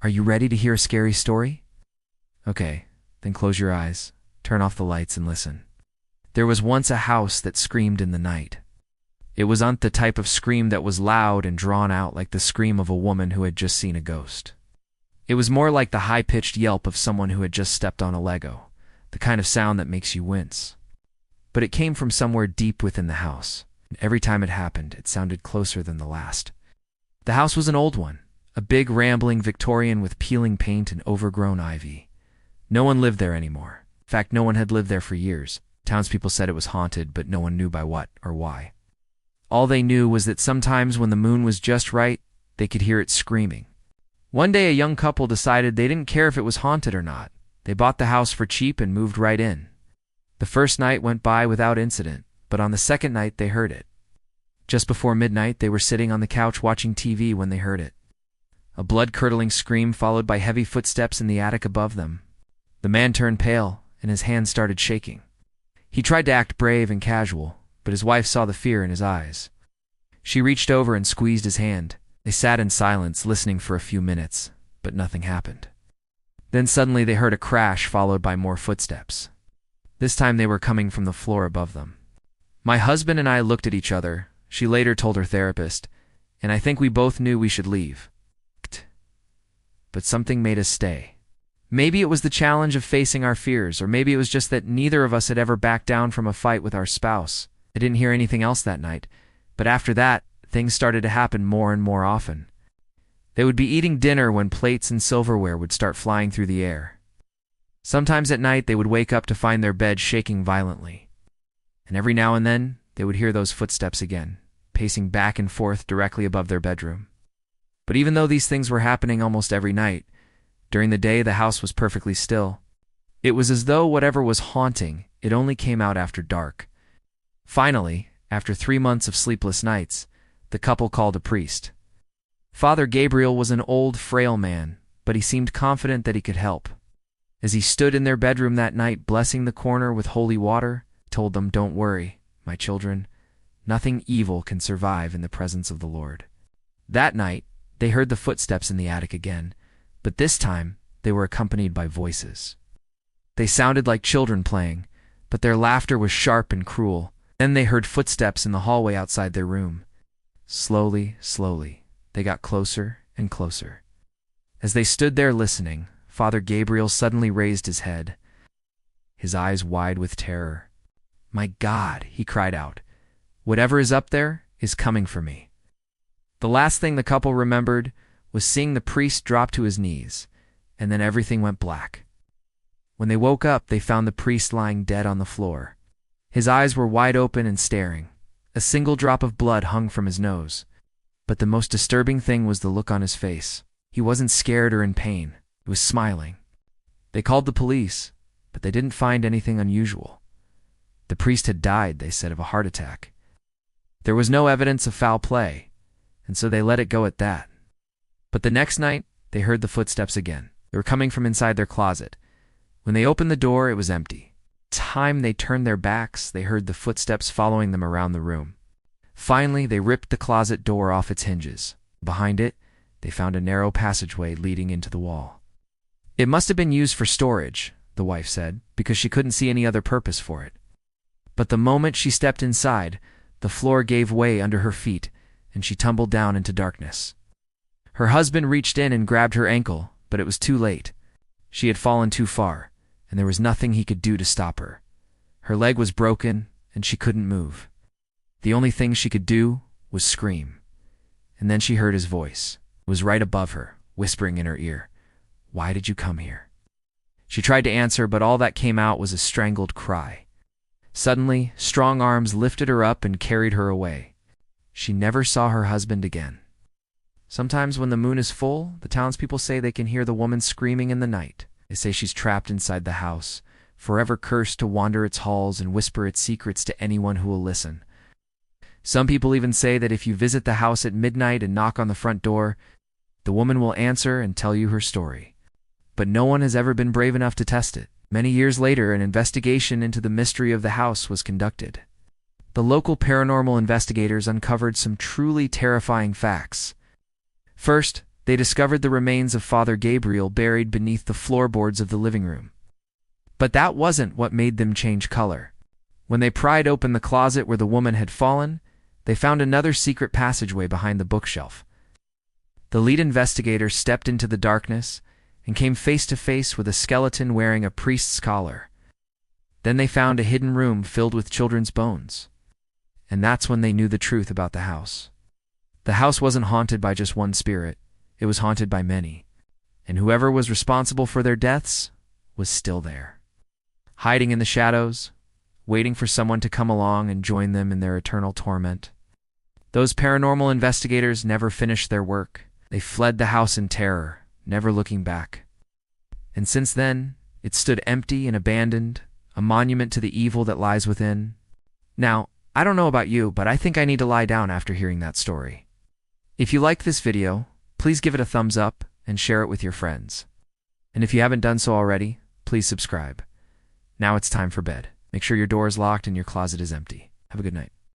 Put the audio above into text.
Are you ready to hear a scary story? Okay, then close your eyes, turn off the lights, and listen. There was once a house that screamed in the night. It wasn't the type of scream that was loud and drawn out like the scream of a woman who had just seen a ghost. It was more like the high-pitched yelp of someone who had just stepped on a Lego, the kind of sound that makes you wince. But it came from somewhere deep within the house, and every time it happened, it sounded closer than the last. The house was an old one, a big rambling Victorian with peeling paint and overgrown ivy. No one lived there anymore. In fact, no one had lived there for years. Townspeople said it was haunted, but no one knew by what or why. All they knew was that sometimes when the moon was just right, they could hear it screaming. One day a young couple decided they didn't care if it was haunted or not. They bought the house for cheap and moved right in. The first night went by without incident, but on the second night they heard it. Just before midnight, they were sitting on the couch watching TV when they heard it. A blood-curdling scream followed by heavy footsteps in the attic above them. The man turned pale, and his hands started shaking. He tried to act brave and casual, but his wife saw the fear in his eyes. She reached over and squeezed his hand. They sat in silence, listening for a few minutes, but nothing happened. Then suddenly they heard a crash followed by more footsteps. This time they were coming from the floor above them. My husband and I looked at each other, she later told her therapist, and I think we both knew we should leave. But something made us stay. Maybe it was the challenge of facing our fears, or maybe it was just that neither of us had ever backed down from a fight with our spouse. I didn't hear anything else that night, but after that, things started to happen more and more often. They would be eating dinner when plates and silverware would start flying through the air. Sometimes at night they would wake up to find their bed shaking violently. And every now and then, they would hear those footsteps again, pacing back and forth directly above their bedroom. But even though these things were happening almost every night, during the day the house was perfectly still. It was as though whatever was haunting, it only came out after dark. Finally, after 3 months of sleepless nights, the couple called a priest. Father Gabriel was an old, frail man, but he seemed confident that he could help. As he stood in their bedroom that night blessing the corner with holy water, he told them, "Don't worry, my children. Nothing evil can survive in the presence of the Lord." That night, they heard the footsteps in the attic again, but this time they were accompanied by voices. They sounded like children playing, but their laughter was sharp and cruel. Then they heard footsteps in the hallway outside their room. Slowly, slowly, they got closer and closer. As they stood there listening, Father Gabriel suddenly raised his head, his eyes wide with terror. "My God," he cried out, "whatever is up there is coming for me." The last thing the couple remembered was seeing the priest drop to his knees, and then everything went black. When they woke up, they found the priest lying dead on the floor. His eyes were wide open and staring. A single drop of blood hung from his nose. But the most disturbing thing was the look on his face. He wasn't scared or in pain. He was smiling. They called the police, but they didn't find anything unusual. The priest had died, they said, of a heart attack. There was no evidence of foul play, and so they let it go at that. But the next night, they heard the footsteps again. They were coming from inside their closet. When they opened the door, it was empty. Time they turned their backs, they heard the footsteps following them around the room. Finally, they ripped the closet door off its hinges. Behind it, they found a narrow passageway leading into the wall. It must have been used for storage, the wife said, because she couldn't see any other purpose for it. But the moment she stepped inside, the floor gave way under her feet, and she tumbled down into darkness. Her husband reached in and grabbed her ankle, but it was too late. She had fallen too far, and there was nothing he could do to stop her. Her leg was broken, and she couldn't move. The only thing she could do was scream. And then she heard his voice. It was right above her, whispering in her ear, "Why did you come here?" She tried to answer, but all that came out was a strangled cry. Suddenly, strong arms lifted her up and carried her away. She never saw her husband again. Sometimes when the moon is full, the townspeople say they can hear the woman screaming in the night. They say she's trapped inside the house, forever cursed to wander its halls and whisper its secrets to anyone who will listen. Some people even say that if you visit the house at midnight and knock on the front door, the woman will answer and tell you her story. But no one has ever been brave enough to test it. Many years later, an investigation into the mystery of the house was conducted. The local paranormal investigators uncovered some truly terrifying facts. First, they discovered the remains of Father Gabriel buried beneath the floorboards of the living room. But that wasn't what made them change color. When they pried open the closet where the woman had fallen, they found another secret passageway behind the bookshelf. The lead investigator stepped into the darkness and came face to face with a skeleton wearing a priest's collar. Then they found a hidden room filled with children's bones. And that's when they knew the truth about the house. The house wasn't haunted by just one spirit. It was haunted by many. And whoever was responsible for their deaths was still there, hiding in the shadows, waiting for someone to come along and join them in their eternal torment. Those paranormal investigators never finished their work. They fled the house in terror, never looking back. And since then, it stood empty and abandoned, a monument to the evil that lies within. Now, I don't know about you, but I think I need to lie down after hearing that story. If you liked this video, please give it a thumbs up and share it with your friends. And if you haven't done so already, please subscribe. Now it's time for bed. Make sure your door is locked and your closet is empty. Have a good night.